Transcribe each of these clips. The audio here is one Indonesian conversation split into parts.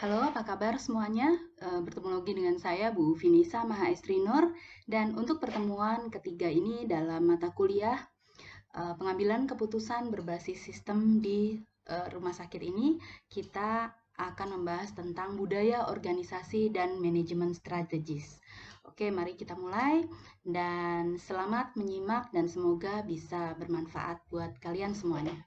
Halo, apa kabar semuanya? Bertemu lagi dengan saya, Bu Vinisa Mahaestri Nur. Dan untuk pertemuan ketiga ini dalam mata kuliah pengambilan keputusan berbasis sistem di rumah sakit ini, kita akan membahas tentang budaya organisasi dan manajemen strategis. Oke, mari kita mulai. Dan selamat menyimak dan semoga bisa bermanfaat buat kalian semuanya.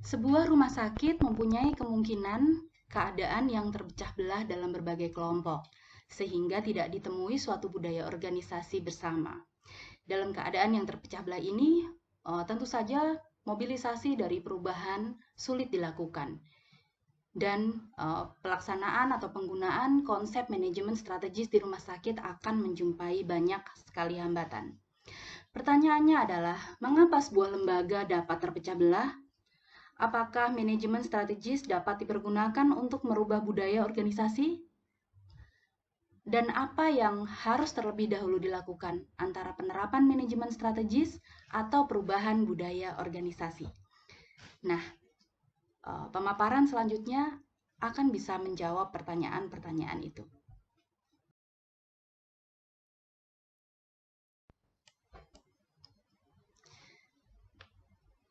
Sebuah rumah sakit mempunyai kemungkinan keadaan yang terpecah belah dalam berbagai kelompok, sehingga tidak ditemui suatu budaya organisasi bersama. Dalam keadaan yang terpecah belah ini, tentu saja mobilisasi dari perubahan sulit dilakukan. Dan pelaksanaan atau penggunaan konsep manajemen strategis di rumah sakit akan menjumpai banyak sekali hambatan. Pertanyaannya adalah, mengapa sebuah lembaga dapat terpecah belah? Apakah manajemen strategis dapat dipergunakan untuk merubah budaya organisasi? Dan apa yang harus terlebih dahulu dilakukan antara penerapan manajemen strategis atau perubahan budaya organisasi? Nah, pemaparan selanjutnya akan bisa menjawab pertanyaan-pertanyaan itu.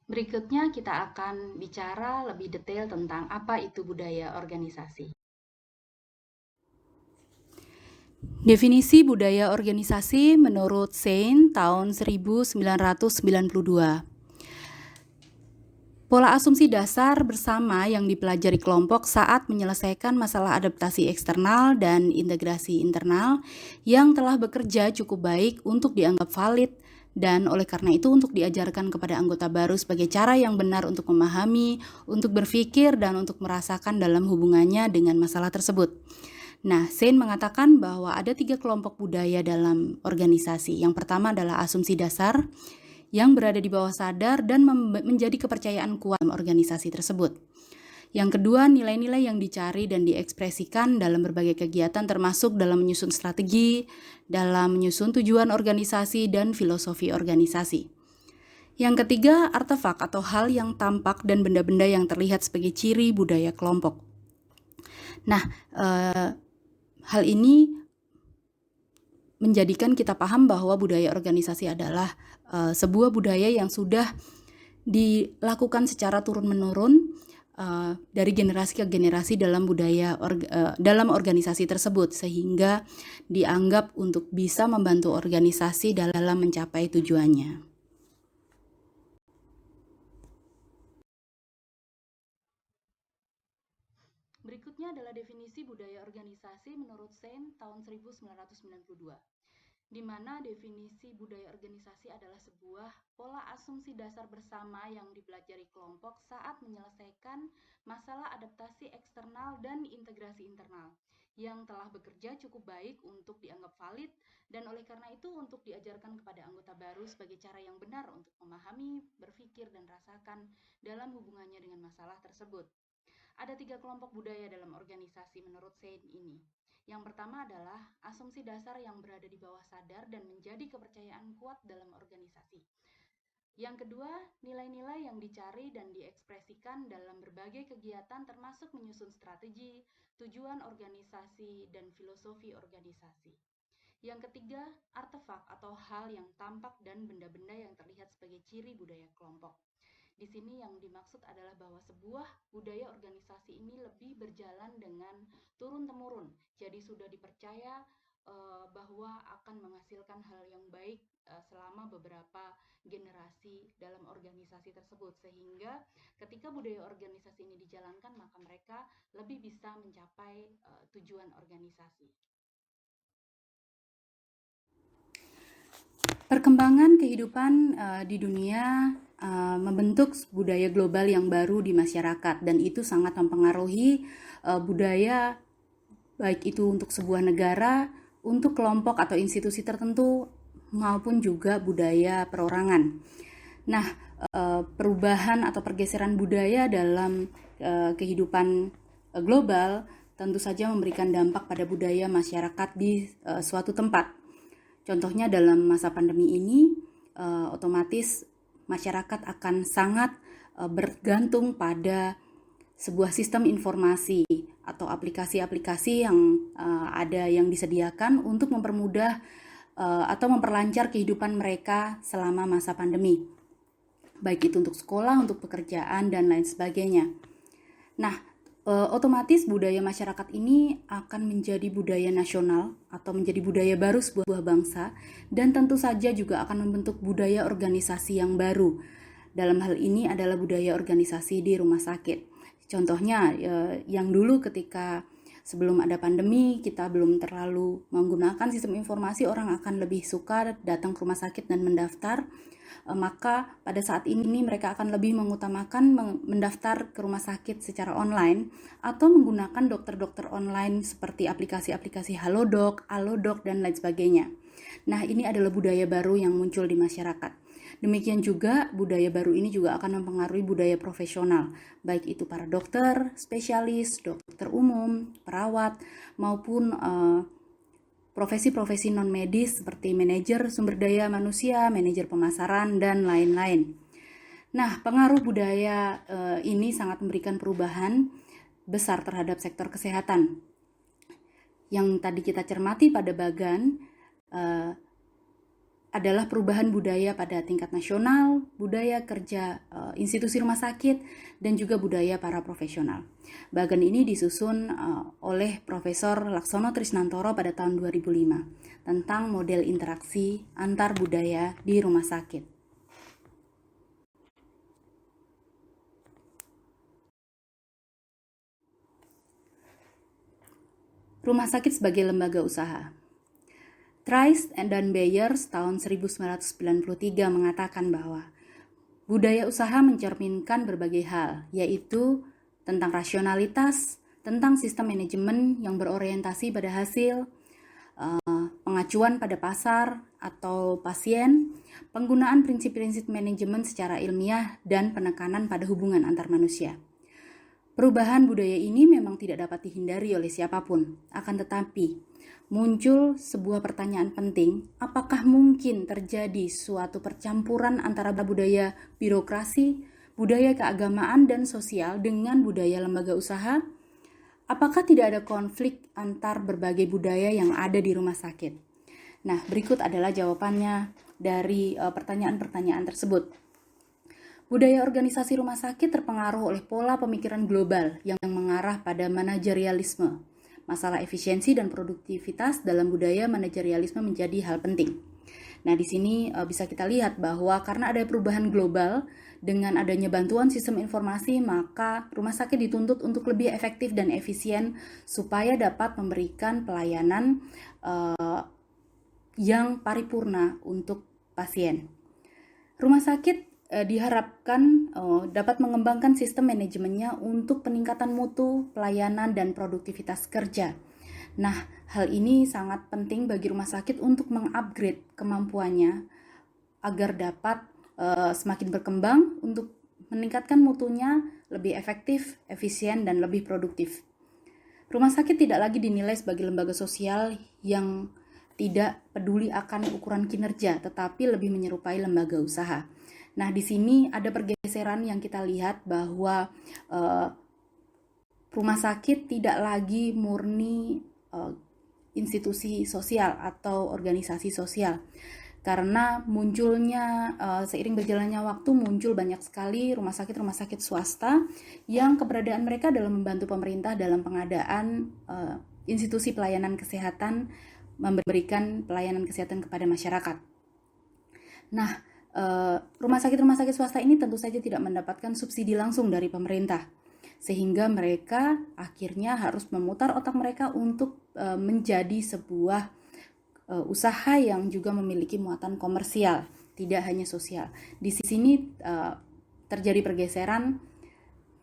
Berikutnya kita akan bicara lebih detail tentang apa itu budaya organisasi. Definisi budaya organisasi menurut Sein tahun 1992. Pola asumsi dasar bersama yang dipelajari kelompok saat menyelesaikan masalah adaptasi eksternal dan integrasi internal yang telah bekerja cukup baik untuk dianggap valid dan oleh karena itu untuk diajarkan kepada anggota baru sebagai cara yang benar untuk memahami, untuk berpikir, dan untuk merasakan dalam hubungannya dengan masalah tersebut. Nah, Sein mengatakan bahwa ada 3 kelompok budaya dalam organisasi. Yang pertama adalah asumsi dasar yang berada di bawah sadar dan menjadi kepercayaan kuat dalam organisasi tersebut. Yang kedua, nilai-nilai yang dicari dan diekspresikan dalam berbagai kegiatan termasuk dalam menyusun strategi, dalam menyusun tujuan organisasi dan filosofi organisasi. Yang ketiga, artefak atau hal yang tampak dan benda-benda yang terlihat sebagai ciri budaya kelompok. Nah, hal ini menjadikan kita paham bahwa budaya organisasi adalah sebuah budaya yang sudah dilakukan secara turun-menurun dari generasi ke generasi dalam dalam organisasi tersebut, sehingga dianggap untuk bisa membantu organisasi dalam mencapai tujuannya. Berikutnya adalah definisi budaya organisasi menurut Sein tahun 1992. Di mana definisi budaya organisasi adalah sebuah pola asumsi dasar bersama yang dipelajari kelompok saat menyelesaikan masalah adaptasi eksternal dan integrasi internal yang telah bekerja cukup baik untuk dianggap valid dan oleh karena itu untuk diajarkan kepada anggota baru sebagai cara yang benar untuk memahami, berpikir, dan rasakan dalam hubungannya dengan masalah tersebut. Ada 3 kelompok budaya dalam organisasi menurut Sein ini. Yang pertama adalah asumsi dasar yang berada di bawah sadar dan menjadi kepercayaan kuat dalam organisasi. Yang kedua, nilai-nilai yang dicari dan diekspresikan dalam berbagai kegiatan termasuk menyusun strategi, tujuan organisasi, dan filosofi organisasi. Yang ketiga, artefak atau hal yang tampak dan benda-benda yang terlihat sebagai ciri budaya kelompok. Di sini yang dimaksud adalah bahwa sebuah budaya organisasi ini lebih berjalan dengan turun-temurun. Jadi sudah dipercaya bahwa akan menghasilkan hal yang baik selama beberapa generasi dalam organisasi tersebut. Sehingga ketika budaya organisasi ini dijalankan, maka mereka lebih bisa mencapai tujuan organisasi. Perkembangan kehidupan di dunia membentuk budaya global yang baru di masyarakat dan itu sangat mempengaruhi budaya baik itu untuk sebuah negara, untuk kelompok atau institusi tertentu maupun juga budaya perorangan. Nah, perubahan atau pergeseran budaya dalam kehidupan global tentu saja memberikan dampak pada budaya masyarakat di suatu tempat. Contohnya dalam masa pandemi ini, otomatis masyarakat akan sangat bergantung pada sebuah sistem informasi atau aplikasi-aplikasi yang ada yang disediakan untuk mempermudah atau memperlancar kehidupan mereka selama masa pandemi. Baik itu untuk sekolah, untuk pekerjaan, dan lain sebagainya. Nah, otomatis budaya masyarakat ini akan menjadi budaya nasional atau menjadi budaya baru sebuah bangsa, dan tentu saja juga akan membentuk budaya organisasi yang baru. Dalam hal ini adalah budaya organisasi di rumah sakit. Contohnya yang dulu ketika sebelum ada pandemi kita belum terlalu menggunakan sistem informasi, orang akan lebih suka datang ke rumah sakit dan mendaftar. Maka pada saat ini mereka akan lebih mengutamakan mendaftar ke rumah sakit secara online atau menggunakan dokter-dokter online seperti aplikasi-aplikasi Halodoc, Alodoc, dan lain sebagainya. Nah, ini adalah budaya baru yang muncul di masyarakat. Demikian juga budaya baru ini juga akan mempengaruhi budaya profesional, baik itu para dokter, spesialis, dokter umum, perawat, maupun profesi-profesi non-medis seperti manajer sumber daya manusia, manajer pemasaran, dan lain-lain. Nah, pengaruh budaya ini sangat memberikan perubahan besar terhadap sektor kesehatan. Yang tadi kita cermati pada bagan adalah perubahan budaya pada tingkat nasional, budaya kerja institusi rumah sakit, dan juga budaya para profesional. Bagan ini disusun oleh Profesor Laksono Trisnantoro pada tahun 2005 tentang model interaksi antar budaya di rumah sakit. Rumah sakit sebagai lembaga usaha. Trice dan Bayers tahun 1993 mengatakan bahwa budaya usaha mencerminkan berbagai hal, yaitu tentang rasionalitas, tentang sistem manajemen yang berorientasi pada hasil, pengacuan pada pasar atau pasien, penggunaan prinsip-prinsip manajemen secara ilmiah, dan penekanan pada hubungan antar manusia. Perubahan budaya ini memang tidak dapat dihindari oleh siapapun, akan tetapi muncul sebuah pertanyaan penting, apakah mungkin terjadi suatu percampuran antara budaya birokrasi, budaya keagamaan dan sosial dengan budaya lembaga usaha? Apakah tidak ada konflik antar berbagai budaya yang ada di rumah sakit? Nah, berikut adalah jawabannya dari pertanyaan-pertanyaan tersebut. Budaya organisasi rumah sakit terpengaruh oleh pola pemikiran global yang mengarah pada manajerialisme. Masalah efisiensi dan produktivitas dalam budaya manajerialisme menjadi hal penting. Nah, di sini bisa kita lihat bahwa karena ada perubahan global, dengan adanya bantuan sistem informasi, maka rumah sakit dituntut untuk lebih efektif dan efisien supaya dapat memberikan pelayanan yang paripurna untuk pasien. Rumah sakit diharapkan dapat mengembangkan sistem manajemennya untuk peningkatan mutu, pelayanan, dan produktivitas kerja. Nah, hal ini sangat penting bagi rumah sakit untuk mengupgrade kemampuannya agar dapat semakin berkembang untuk meningkatkan mutunya lebih efektif, efisien, dan lebih produktif. Rumah sakit tidak lagi dinilai sebagai lembaga sosial yang tidak peduli akan ukuran kinerja, tetapi lebih menyerupai lembaga usaha. Nah, di sini ada pergeseran yang kita lihat bahwa rumah sakit tidak lagi murni institusi sosial atau organisasi sosial. Karena munculnya, seiring berjalannya waktu, muncul banyak sekali rumah sakit swasta yang keberadaan mereka dalam membantu pemerintah dalam pengadaan institusi pelayanan kesehatan, memberikan pelayanan kesehatan kepada masyarakat. Nah, rumah sakit swasta ini tentu saja tidak mendapatkan subsidi langsung dari pemerintah, sehingga mereka akhirnya harus memutar otak mereka untuk menjadi sebuah usaha yang juga memiliki muatan komersial, tidak hanya sosial. Di sini terjadi pergeseran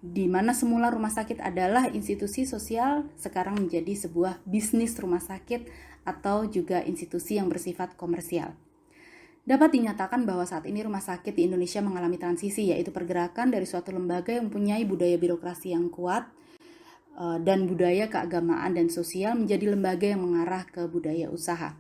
di mana semula rumah sakit adalah institusi sosial, sekarang menjadi sebuah bisnis rumah sakit atau juga institusi yang bersifat komersial. Dapat dinyatakan bahwa saat ini rumah sakit di Indonesia mengalami transisi, yaitu pergerakan dari suatu lembaga yang mempunyai budaya birokrasi yang kuat dan budaya keagamaan dan sosial menjadi lembaga yang mengarah ke budaya usaha.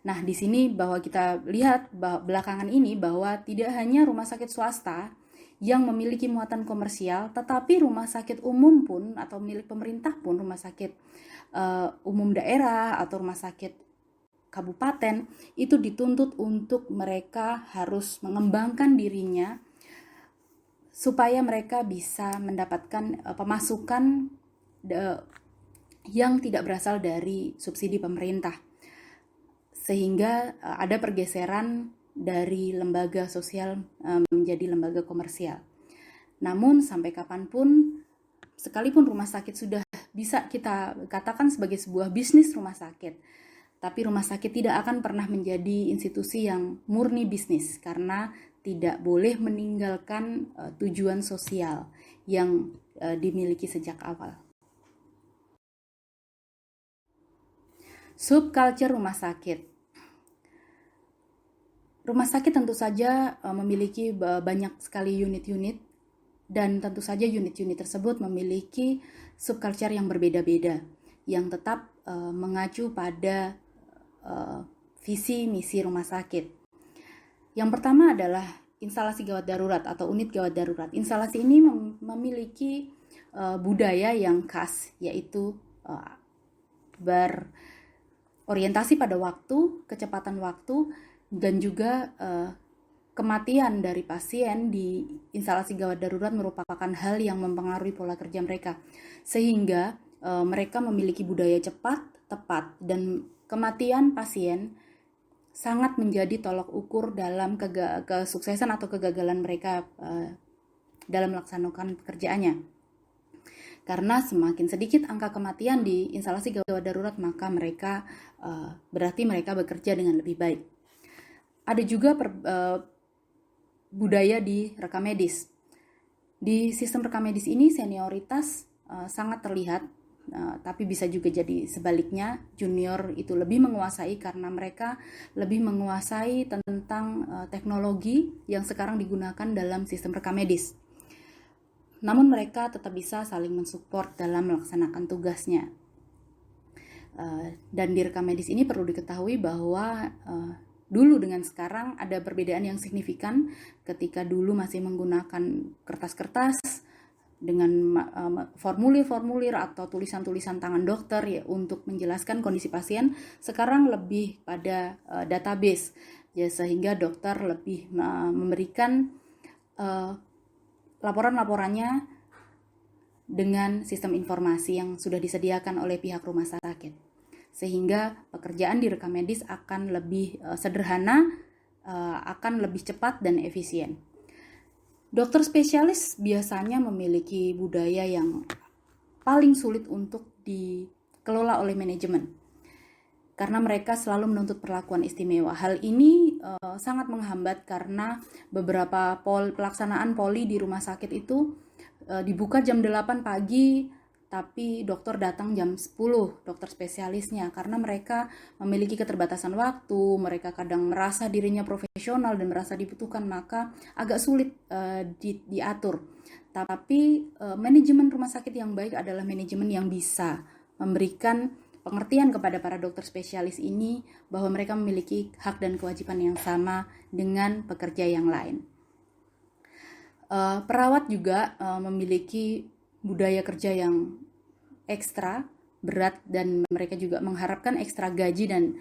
Nah, di sini bahwa kita lihat belakangan ini bahwa tidak hanya rumah sakit swasta yang memiliki muatan komersial, tetapi rumah sakit umum pun atau milik pemerintah pun, rumah sakit umum daerah atau rumah sakit kabupaten itu dituntut untuk mereka harus mengembangkan dirinya supaya mereka bisa mendapatkan pemasukan yang tidak berasal dari subsidi pemerintah. Sehingga ada pergeseran dari lembaga sosial menjadi lembaga komersial. Namun sampai kapanpun, sekalipun rumah sakit sudah bisa kita katakan sebagai sebuah bisnis rumah sakit, tapi rumah sakit tidak akan pernah menjadi institusi yang murni bisnis karena tidak boleh meninggalkan tujuan sosial yang dimiliki sejak awal. Subculture rumah sakit. Rumah sakit tentu saja memiliki banyak sekali unit-unit dan tentu saja unit-unit tersebut memiliki subculture yang berbeda-beda yang tetap mengacu pada visi misi rumah sakit. Yang pertama adalah instalasi gawat darurat atau unit gawat darurat. Instalasi ini memiliki budaya yang khas, yaitu berorientasi pada waktu, kecepatan waktu, dan juga kematian dari pasien di instalasi gawat darurat merupakan hal yang mempengaruhi pola kerja mereka. Sehingga mereka memiliki budaya cepat, tepat, dan kematian pasien sangat menjadi tolok ukur dalam kesuksesan atau kegagalan mereka dalam melaksanakan pekerjaannya. Karena semakin sedikit angka kematian di instalasi gawat darurat, maka mereka berarti mereka bekerja dengan lebih baik. Ada juga budaya di rekam medis. Di sistem rekam medis ini senioritas sangat terlihat, tapi bisa juga jadi sebaliknya, junior itu lebih menguasai karena mereka lebih menguasai tentang teknologi yang sekarang digunakan dalam sistem rekam medis. Namun mereka tetap bisa saling mensupport dalam melaksanakan tugasnya. Dan di rekam medis ini perlu diketahui bahwa dulu dengan sekarang ada perbedaan yang signifikan. Ketika dulu masih menggunakan kertas-kertas dengan formulir-formulir atau tulisan-tulisan tangan dokter ya untuk menjelaskan kondisi pasien, sekarang lebih pada database ya, sehingga dokter lebih memberikan laporan-laporannya dengan sistem informasi yang sudah disediakan oleh pihak rumah sakit. Sehingga pekerjaan di rekam medis akan lebih sederhana, akan lebih cepat dan efisien. Dokter spesialis biasanya memiliki budaya yang paling sulit untuk dikelola oleh manajemen. Karena mereka selalu menuntut perlakuan istimewa. Hal ini sangat menghambat karena beberapa pelaksanaan poli di rumah sakit itu dibuka jam 8 pagi, tapi dokter datang jam 10, dokter spesialisnya, karena mereka memiliki keterbatasan waktu, mereka kadang merasa dirinya profesional dan merasa dibutuhkan, maka agak sulit diatur. Tapi manajemen rumah sakit yang baik adalah manajemen yang bisa memberikan pengertian kepada para dokter spesialis ini bahwa mereka memiliki hak dan kewajiban yang sama dengan pekerja yang lain. Perawat juga memiliki budaya kerja yang ekstra berat dan mereka juga mengharapkan ekstra gaji, dan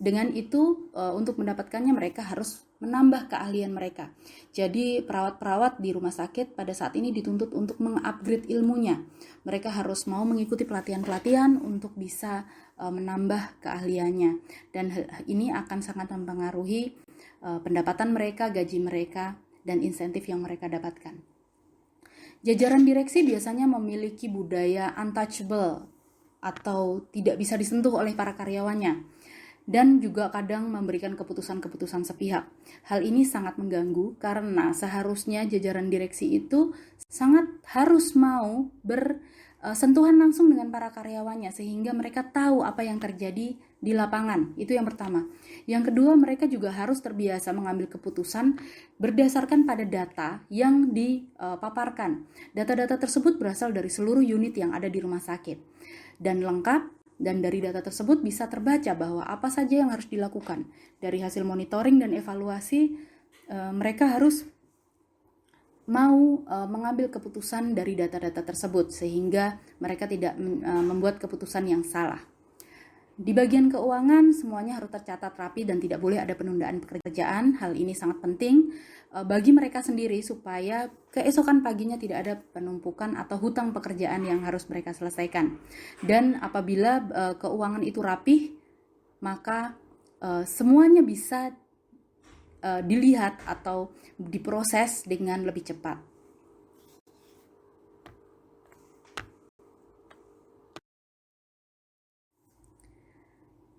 dengan itu untuk mendapatkannya mereka harus menambah keahlian mereka. Jadi perawat-perawat di rumah sakit pada saat ini dituntut untuk mengupgrade ilmunya. Mereka harus mau mengikuti pelatihan-pelatihan untuk bisa menambah keahliannya, dan ini akan sangat mempengaruhi pendapatan mereka, gaji mereka, dan insentif yang mereka dapatkan. Jajaran direksi biasanya memiliki budaya untouchable atau tidak bisa disentuh oleh para karyawannya, dan juga kadang memberikan keputusan-keputusan sepihak. Hal ini sangat mengganggu karena seharusnya jajaran direksi itu sangat harus mau bersentuhan langsung dengan para karyawannya sehingga mereka tahu apa yang terjadi di lapangan. Itu yang pertama. Yang kedua, mereka juga harus terbiasa mengambil keputusan berdasarkan pada data yang dipaparkan. Data-data tersebut berasal dari seluruh unit yang ada di rumah sakit dan lengkap dan dari data tersebut bisa terbaca bahwa apa saja yang harus dilakukan. Dari hasil monitoring dan evaluasi, mereka harus mau mengambil keputusan dari data-data tersebut sehingga mereka tidak membuat keputusan yang salah. Di bagian keuangan, semuanya harus tercatat rapi dan tidak boleh ada penundaan pekerjaan. Hal ini sangat penting bagi mereka sendiri supaya keesokan paginya tidak ada penumpukan atau hutang pekerjaan yang harus mereka selesaikan. Dan apabila keuangan itu rapih, maka semuanya bisa dilihat atau diproses dengan lebih cepat.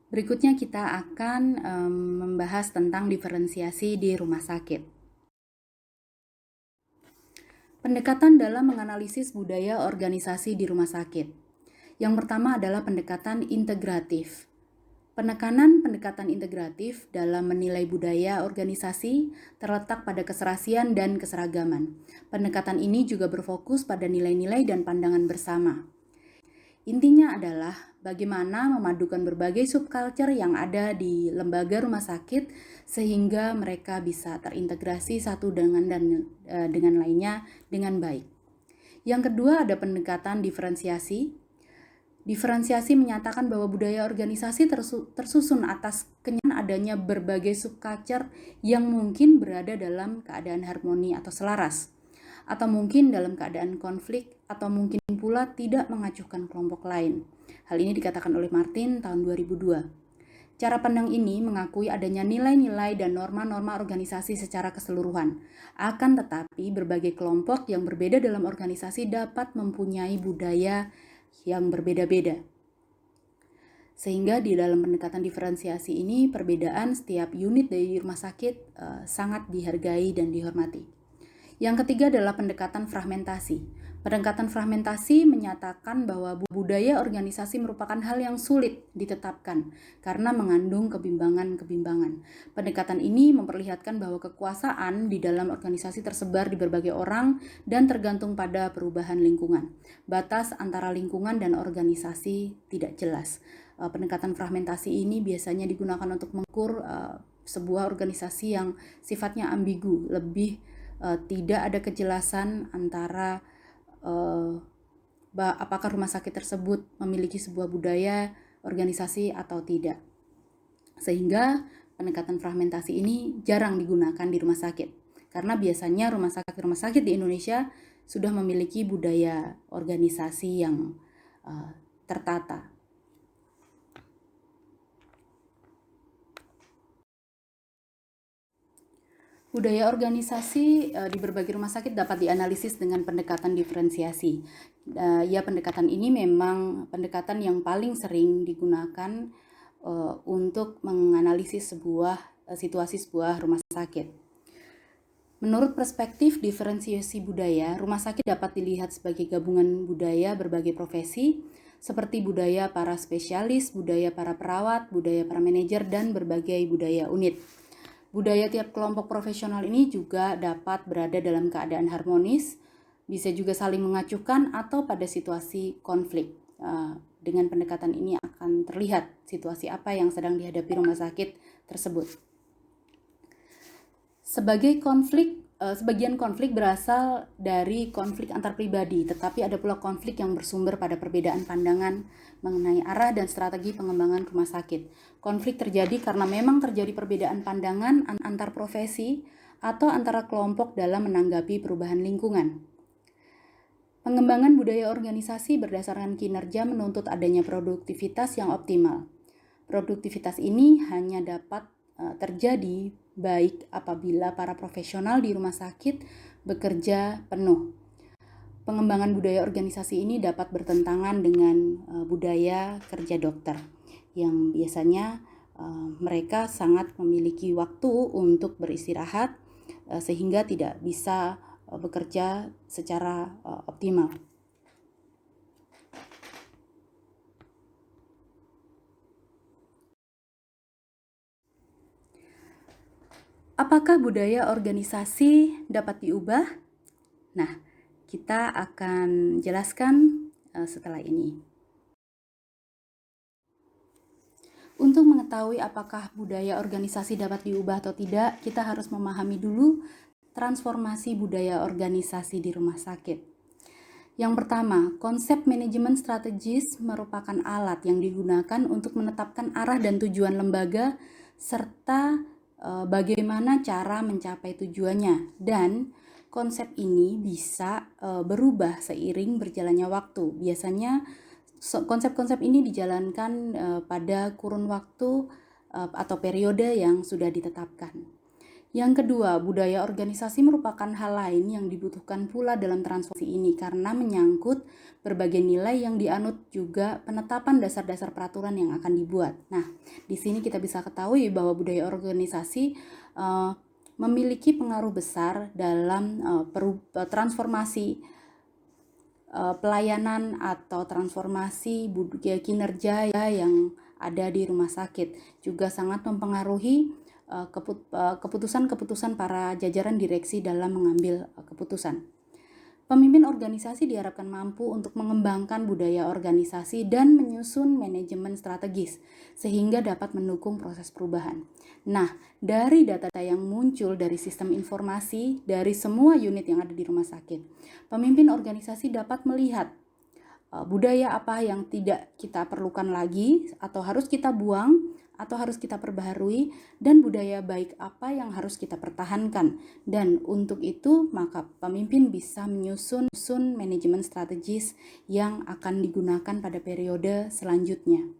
Berikutnya kita akan membahas tentang diferensiasi di rumah sakit. Pendekatan dalam menganalisis budaya organisasi di rumah sakit. Yang pertama adalah pendekatan integratif. Penekanan pendekatan integratif dalam menilai budaya organisasi terletak pada keserasian dan keseragaman. Pendekatan ini juga berfokus pada nilai-nilai dan pandangan bersama. Intinya adalah bagaimana memadukan berbagai subculture yang ada di lembaga rumah sakit sehingga mereka bisa terintegrasi satu dengan lainnya dengan baik. Yang kedua ada pendekatan diferensiasi. Diferensiasi menyatakan bahwa budaya organisasi tersusun atas kenyataan adanya berbagai subculture yang mungkin berada dalam keadaan harmoni atau selaras, atau mungkin dalam keadaan konflik, atau mungkin pula tidak mengacuhkan kelompok lain. Hal ini dikatakan oleh Martin tahun 2002. Cara pandang ini mengakui adanya nilai-nilai dan norma-norma organisasi secara keseluruhan. Akan tetapi, berbagai kelompok yang berbeda dalam organisasi dapat mempunyai budaya yang berbeda-beda. Sehingga di dalam pendekatan diferensiasi ini, perbedaan setiap unit dari rumah sakit sangat dihargai dan dihormati. Yang ketiga adalah pendekatan fragmentasi. Pendekatan fragmentasi menyatakan bahwa budaya organisasi merupakan hal yang sulit ditetapkan karena mengandung kebimbangan-kebimbangan. Pendekatan ini memperlihatkan bahwa kekuasaan di dalam organisasi tersebar di berbagai orang dan tergantung pada perubahan lingkungan. Batas antara lingkungan dan organisasi tidak jelas. Pendekatan fragmentasi ini biasanya digunakan untuk mengukur sebuah organisasi yang sifatnya ambigu, lebih tidak ada kejelasan antara apakah rumah sakit tersebut memiliki sebuah budaya organisasi atau tidak. Sehingga pendekatan fragmentasi ini jarang digunakan di rumah sakit. Karena biasanya rumah sakit di Indonesia sudah memiliki budaya organisasi yang tertata. Budaya organisasi di berbagai rumah sakit dapat dianalisis dengan pendekatan diferensiasi. Pendekatan ini memang pendekatan yang paling sering digunakan untuk menganalisis situasi sebuah rumah sakit. Menurut perspektif diferensiasi budaya, rumah sakit dapat dilihat sebagai gabungan budaya berbagai profesi, seperti budaya para spesialis, budaya para perawat, budaya para manajer, dan berbagai budaya unit. Budaya tiap kelompok profesional ini juga dapat berada dalam keadaan harmonis, bisa juga saling mengacuhkan atau pada situasi konflik. Dengan pendekatan ini akan terlihat situasi apa yang sedang dihadapi rumah sakit tersebut. Sebagian konflik berasal dari konflik antar pribadi, tetapi ada pula konflik yang bersumber pada perbedaan pandangan mengenai arah dan strategi pengembangan rumah sakit. Konflik terjadi karena memang terjadi perbedaan pandangan antar profesi atau antara kelompok dalam menanggapi perubahan lingkungan. Pengembangan budaya organisasi berdasarkan kinerja menuntut adanya produktivitas yang optimal. Produktivitas ini hanya dapat terjadi baik apabila para profesional di rumah sakit bekerja penuh. Pengembangan budaya organisasi ini dapat bertentangan dengan budaya kerja dokter yang biasanya mereka sangat memiliki waktu untuk beristirahat sehingga tidak bisa bekerja secara optimal. Apakah budaya organisasi dapat diubah? Nah, kita akan jelaskan setelah ini. Untuk mengetahui apakah budaya organisasi dapat diubah atau tidak, kita harus memahami dulu transformasi budaya organisasi di rumah sakit. Yang pertama, konsep manajemen strategis merupakan alat yang digunakan untuk menetapkan arah dan tujuan lembaga serta bagaimana cara mencapai tujuannya. Dan konsep ini bisa berubah seiring berjalannya waktu. Biasanya konsep-konsep ini dijalankan pada kurun waktu atau periode yang sudah ditetapkan. Yang kedua, budaya organisasi merupakan hal lain yang dibutuhkan pula dalam transformasi ini karena menyangkut berbagai nilai yang dianut juga penetapan dasar-dasar peraturan yang akan dibuat. Nah, di sini kita bisa ketahui bahwa budaya organisasi memiliki pengaruh besar dalam transformasi pelayanan atau transformasi kinerja yang ada di rumah sakit. Juga sangat mempengaruhi keputusan-keputusan para jajaran direksi dalam mengambil keputusan. Pemimpin organisasi diharapkan mampu untuk mengembangkan budaya organisasi dan menyusun manajemen strategis sehingga dapat mendukung proses perubahan. Nah, dari data-data yang muncul dari sistem informasi dari semua unit yang ada di rumah sakit, pemimpin organisasi dapat melihat budaya apa yang tidak kita perlukan lagi atau harus kita buang atau harus kita perbaharui, dan budaya baik apa yang harus kita pertahankan. Dan untuk itu maka pemimpin bisa menyusun manajemen strategis yang akan digunakan pada periode selanjutnya.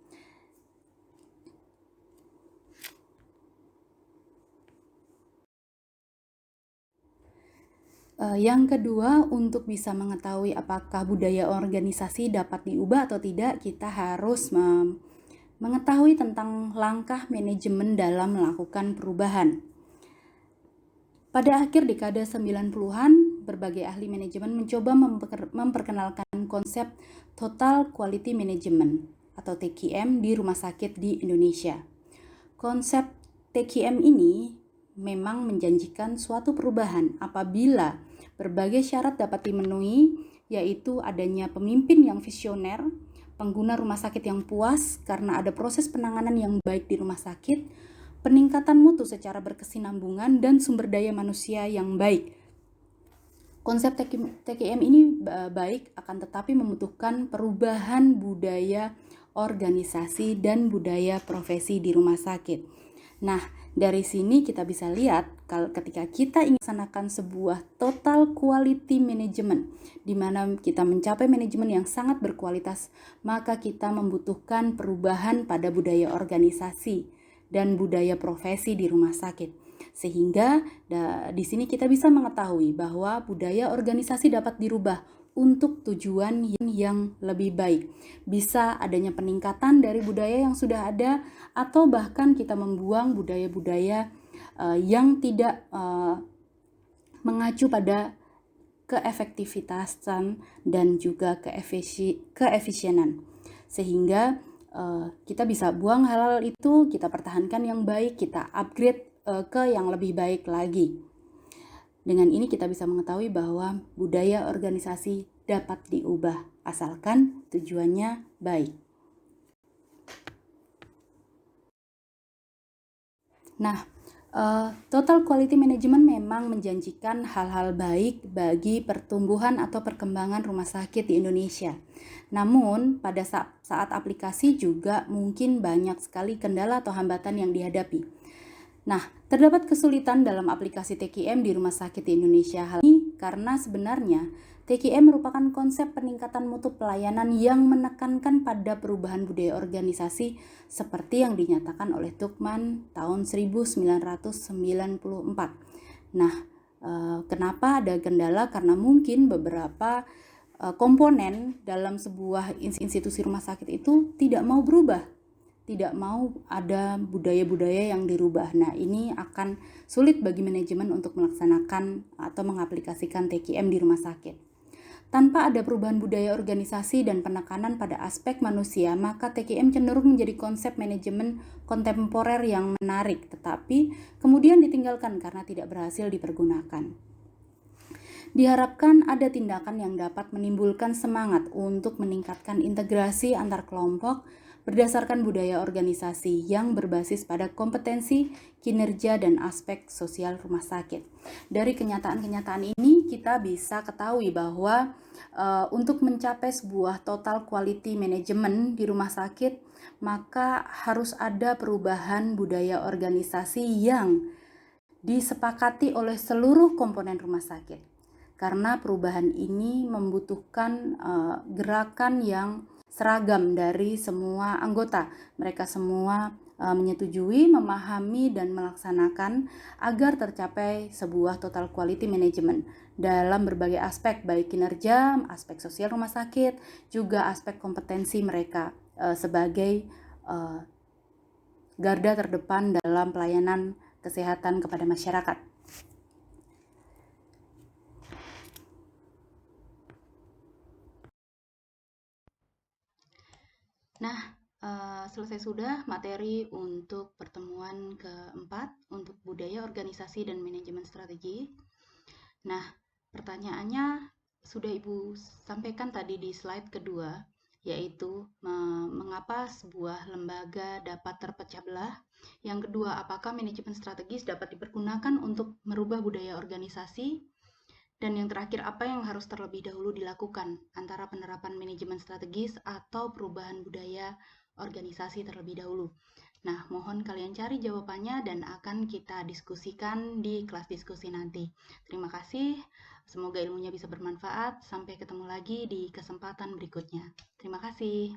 Yang kedua, untuk bisa mengetahui apakah budaya organisasi dapat diubah atau tidak, kita harus mengetahui tentang langkah manajemen dalam melakukan perubahan. Pada akhir dekade 90-an, berbagai ahli manajemen mencoba memperkenalkan konsep Total Quality Management atau TQM di rumah sakit di Indonesia. Konsep TQM ini memang menjanjikan suatu perubahan apabila berbagai syarat dapat dimenuhi, yaitu adanya pemimpin yang visioner, pengguna rumah sakit yang puas karena ada proses penanganan yang baik di rumah sakit, peningkatan mutu secara berkesinambungan, dan sumber daya manusia yang baik. Konsep TQM ini baik, akan tetapi membutuhkan perubahan budaya organisasi dan budaya profesi di rumah sakit. Nah, dari sini kita bisa lihat kalau ketika kita ingin melaksanakan sebuah total quality management, di mana kita mencapai manajemen yang sangat berkualitas, maka kita membutuhkan perubahan pada budaya organisasi dan budaya profesi di rumah sakit. Sehingga di sini kita bisa mengetahui bahwa budaya organisasi dapat dirubah untuk tujuan yang lebih baik. Bisa adanya peningkatan dari budaya yang sudah ada, atau bahkan kita membuang budaya-budaya yang tidak mengacu pada keefektivitasan dan juga keefisienan. Sehingga kita bisa buang hal-hal itu, kita pertahankan yang baik, kita upgrade ke yang lebih baik lagi. Dengan ini kita bisa mengetahui bahwa budaya organisasi dapat diubah asalkan tujuannya baik. Nah, total quality management memang menjanjikan hal-hal baik bagi pertumbuhan atau perkembangan rumah sakit di Indonesia. Namun, pada saat aplikasi juga mungkin banyak sekali kendala atau hambatan yang dihadapi. Nah, terdapat kesulitan dalam aplikasi TQM di rumah sakit di Indonesia. Hal ini karena sebenarnya TQM merupakan konsep peningkatan mutu pelayanan yang menekankan pada perubahan budaya organisasi seperti yang dinyatakan oleh Tuchman tahun 1994. Nah, kenapa ada kendala? Karena mungkin beberapa komponen dalam sebuah institusi rumah sakit itu tidak mau berubah, tidak mau ada budaya-budaya yang dirubah. Nah, ini akan sulit bagi manajemen untuk melaksanakan atau mengaplikasikan TQM di rumah sakit. Tanpa ada perubahan budaya organisasi dan penekanan pada aspek manusia, maka TQM cenderung menjadi konsep manajemen kontemporer yang menarik, tetapi kemudian ditinggalkan karena tidak berhasil dipergunakan. Diharapkan ada tindakan yang dapat menimbulkan semangat untuk meningkatkan integrasi antar kelompok berdasarkan budaya organisasi yang berbasis pada kompetensi, kinerja, dan aspek sosial rumah sakit. Dari kenyataan-kenyataan ini kita bisa ketahui bahwa untuk mencapai sebuah total quality management di rumah sakit, maka harus ada perubahan budaya organisasi yang disepakati oleh seluruh komponen rumah sakit. Karena perubahan ini membutuhkan gerakan yang seragam dari semua anggota. Mereka semua menyetujui, memahami, dan melaksanakan agar tercapai sebuah total quality management dalam berbagai aspek, baik kinerja, aspek sosial rumah sakit, juga aspek kompetensi mereka sebagai garda terdepan dalam pelayanan kesehatan kepada masyarakat. Nah, selesai sudah materi untuk pertemuan keempat untuk budaya organisasi dan manajemen strategi. Nah, pertanyaannya sudah Ibu sampaikan tadi di slide kedua, yaitu mengapa sebuah lembaga dapat terpecah belah. Yang kedua, apakah manajemen strategis dapat dipergunakan untuk merubah budaya organisasi? Dan yang terakhir, apa yang harus terlebih dahulu dilakukan antara penerapan manajemen strategis atau perubahan budaya organisasi terlebih dahulu? Nah, mohon kalian cari jawabannya dan akan kita diskusikan di kelas diskusi nanti. Terima kasih, semoga ilmunya bisa bermanfaat. Sampai ketemu lagi di kesempatan berikutnya. Terima kasih.